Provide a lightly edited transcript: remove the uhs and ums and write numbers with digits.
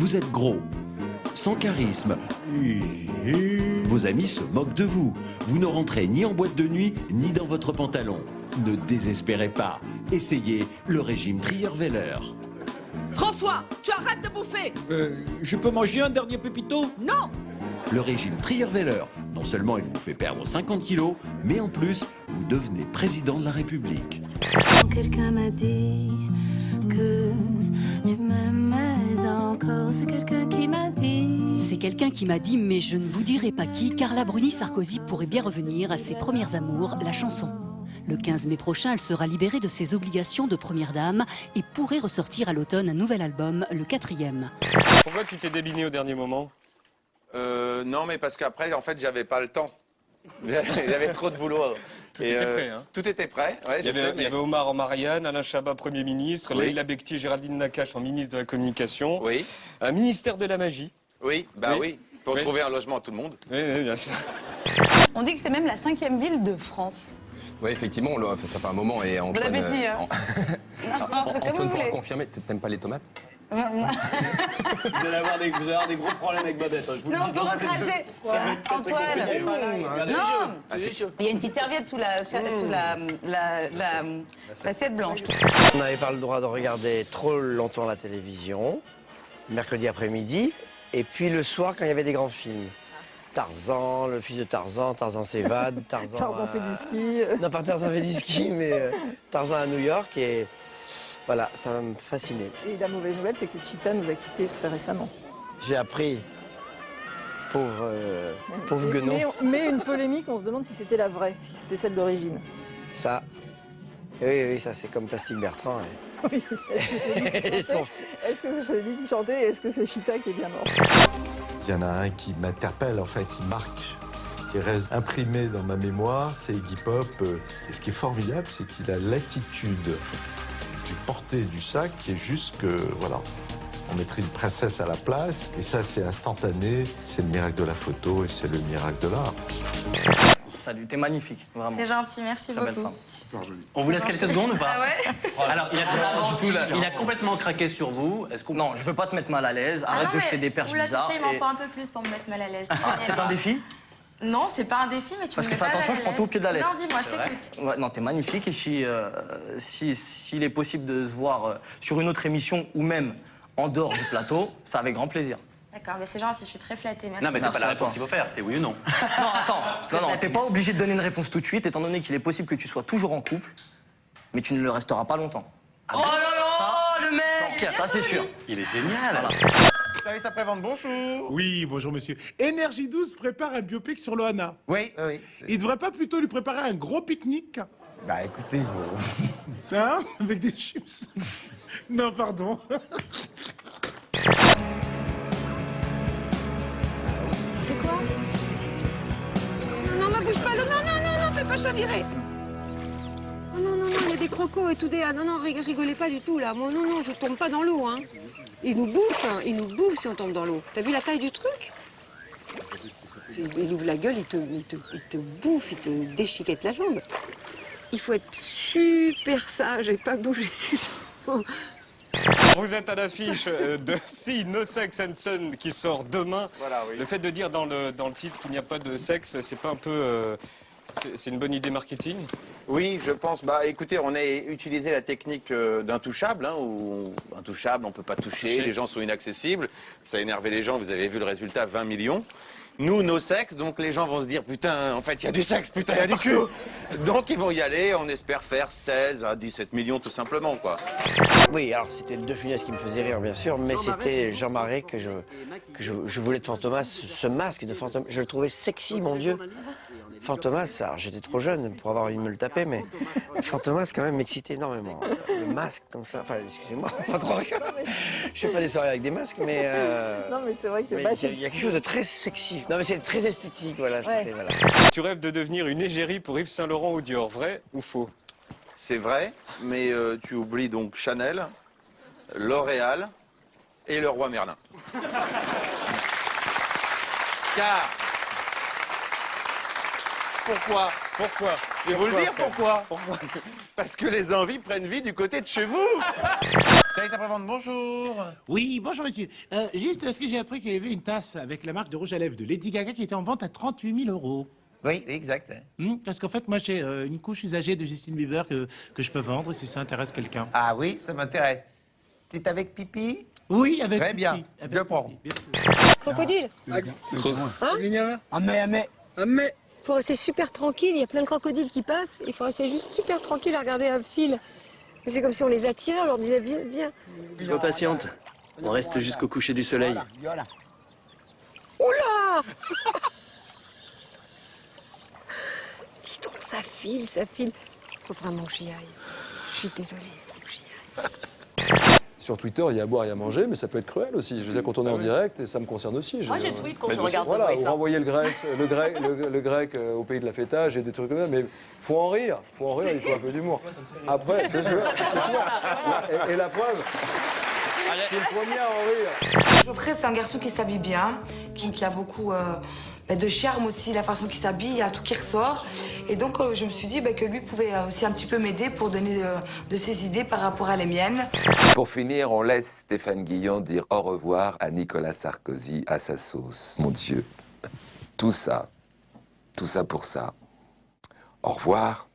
Vous êtes gros, sans charisme. Vos amis se moquent de vous. Vous ne rentrez ni en boîte de nuit, ni dans votre pantalon. Ne désespérez pas. Essayez le régime Trierweiler. François, tu arrêtes de bouffer! Je peux manger un dernier pépito? Non! Le régime Trierweiler, non seulement il vous fait perdre 50 kilos, mais en plus, vous devenez président de la République. Quelqu'un m'a dit que tu m'aimais encore. C'est quelqu'un qui m'a dit. C'est quelqu'un qui m'a dit, mais je ne vous dirai pas qui, Carla Bruni-Sarkozy pourrait bien revenir à ses premières amours, la chanson. Le 15 mai prochain, elle sera libérée de ses obligations de première dame et pourrait ressortir à l'automne un nouvel album, le 4e. Pourquoi tu t'es débiné au dernier moment? Non, mais parce qu'après, en fait, j'avais pas le temps. Il y avait trop de boulot. Tout était prêt, hein? Tout était prêt, ouais, Il y avait Omar en Marianne, Alain Chabat, Premier ministre, Oui. Leïla Bekti, Géraldine Nakache en ministre de la Communication. Oui, Un ministère de la magie. oui, bah Oui. oui, pour Oui. trouver un logement à tout le monde. Oui, bien sûr. On dit que c'est même la 5e ville de France. Oui, effectivement, ça fait un moment et Antoine... l'avez dit, hein. Antoine pourra confirmer, t'aimes pas les tomates? Vous allez avoir des gros problèmes avec Babette, hein, je vous le Non, dis. on peut recracher. Antoine, non, il y a une petite serviette sous l'assiette blanche. On n'avait pas le droit de regarder trop longtemps la télévision, mercredi après-midi, et puis le soir quand il y avait des grands films. Tarzan, le fils de Tarzan, Tarzan s'évade, Tarzan fait du ski. Non, pas Tarzan fait du ski, mais Tarzan à New York, et voilà, ça me fascinait. Et la mauvaise nouvelle, c'est que Cheetah nous a quittés très récemment. J'ai appris, pauvre guenon, Mais une polémique, on se demande si c'était la vraie, si c'était celle d'origine. ça. Oui, ça c'est comme Plastique Bertrand. Oui. Est-ce que c'est lui qui chantait et est-ce que c'est Cheetah qui est bien mort? Il y en a un qui m'interpelle, en fait, qui marque, qui reste imprimé dans ma mémoire, c'est Iggy Pop. Et ce qui est formidable, c'est qu'il a l'attitude du porter du sac qui est juste que, voilà, on mettrait une princesse à la place. Et ça, c'est instantané. C'est le miracle de la photo et c'est le miracle de l'art. Salut, t'es magnifique, vraiment. C'est gentil, merci Très belle beaucoup. femme. Super joli. On vous laisse quelques secondes ou pas? Ah ouais? Alors, il a complètement craqué sur vous. Non, je veux pas te mettre mal à l'aise. Ah Arrête non, de mais jeter des perches oula, bizarres. tu sais, il m'en faut un peu plus pour me mettre mal à l'aise. Ah, c'est un défi? Non, c'est pas un défi, mais tu Parce me que mets fais pas attention, mal je à prends tout au l'aise. pied de la lettre. Non, dis-moi, je t'écoute. Ouais, non, t'es magnifique. Et s'il est possible de se voir sur une autre émission ou même en dehors du plateau, c'est avec grand plaisir. D'accord, mais c'est gentil, je suis très flattée, merci. Non, mais c'est pas la réponse qu'il faut faire, c'est oui ou non. Non, attends, non, t'es pas obligé de donner une réponse tout de suite, étant donné qu'il est possible que tu sois toujours en couple, mais tu ne le resteras pas longtemps. Oh là là, le mec! Ça, c'est sûr. Il est génial. Service après-vente, bonjour. Oui, bonjour monsieur. Énergie 12 prépare un biopic sur Loana. Oui, oui. Il devrait pas plutôt lui préparer un gros pique-nique? Bah écoutez, vous... Hein? Avec des chips? Non, pardon. C'est quoi? Non, me bouge pas, non, fais pas chavirer. Non, il y a des crocos et tout des... Ah, non, rigolez pas du tout, là. Moi, non, je tombe pas dans l'eau, hein. Il nous bouffe si on tombe dans l'eau. T'as vu la taille du truc? Il ouvre la gueule, il te bouffe, il te déchiquette la jambe. Il faut être super sage et pas bouger. Vous êtes à l'affiche de See No Sex and Son qui sort demain. Voilà, oui. Le fait de dire dans le titre qu'il n'y a pas de sexe, c'est pas un peu... c'est une bonne idée marketing? Oui, je pense. Bah, écoutez, on a utilisé la technique d'intouchable, hein, où intouchable, on peut pas toucher, les gens sont inaccessibles. Ça a énervé les gens, vous avez vu le résultat, 20 millions. Nous, nos sexes, donc les gens vont se dire, putain, en fait, il y a du sexe, putain, il y a du cul. Donc ils vont y aller, on espère faire 16 à 17 millions, tout simplement, quoi. Oui, alors c'était le De Funès qui me faisait rire, bien sûr, mais c'était Jean Marais que je voulais de Fantomas, ce masque de Fantomas. Je le trouvais sexy, mon Dieu. Fantomas, alors j'étais trop jeune pour avoir envie de me le taper, mais Fantomas, quand même, m'excitait énormément. Le masque, comme ça, enfin, excusez-moi, on va croire que je fais pas des soirées avec des masques, mais... Non, mais c'est vrai que... il y a quelque chose de très sexy. Non, mais c'est très esthétique, voilà. Ouais. Voilà. Tu rêves de devenir une égérie pour Yves Saint Laurent ou Dior, vrai ou faux? C'est vrai, mais tu oublies donc Chanel, L'Oréal et le roi Merlin. Car... Pourquoi? Pourquoi? Je vais vous le dire pourquoi. Parce que les envies prennent vie du côté de chez vous. Service après-vente, bonjour. Oui, bonjour monsieur. Juste, est-ce que j'ai appris qu'il y avait une tasse avec la marque de rouge à lèvres de Lady Gaga qui était en vente à 38 000 €. Oui, exact. Parce qu'en fait, moi, j'ai une couche usagée de Justin Bieber que je peux vendre si ça intéresse quelqu'un. Ah oui, ça m'intéresse. T'es avec Pipi? Oui, avec Très bien, Pipi, avec je prends. Pipi, bien sûr. Crocodile. Faut rester super tranquille, il y a plein de crocodiles qui passent, il faut rester juste super tranquille à regarder un fil. Mais c'est comme si on les attirait, on leur disait viens, viens. Sois patiente. On reste jusqu'au coucher du soleil. Oula Dis donc, ça file, ça file. Faut vraiment que j'y aille. Je suis désolée, faut que j'y aille. Sur Twitter, il y a à boire et à manger, mais ça peut être cruel aussi. Je veux dire, quand on est en direct, et ça me concerne aussi. Moi, j'ai tweet quand je Mais regarde voilà, The vous Voice, hein. renvoyez le grec au pays de la fêtage et des trucs comme ça, mais faut en rire, il faut un peu d'humour. Après, tu vois, et la preuve, je suis le premier à en rire. Geoffrey, c'est un garçon qui s'habille bien, qui a beaucoup de charme aussi, la façon qu'il s'habille, il y a tout qui ressort. Et donc, je me suis dit que lui pouvait aussi un petit peu m'aider pour donner de ses idées par rapport à les miennes. Pour finir, on laisse Stéphane Guillon dire au revoir à Nicolas Sarkozy à sa sauce. Mon Dieu, tout ça pour ça. Au revoir.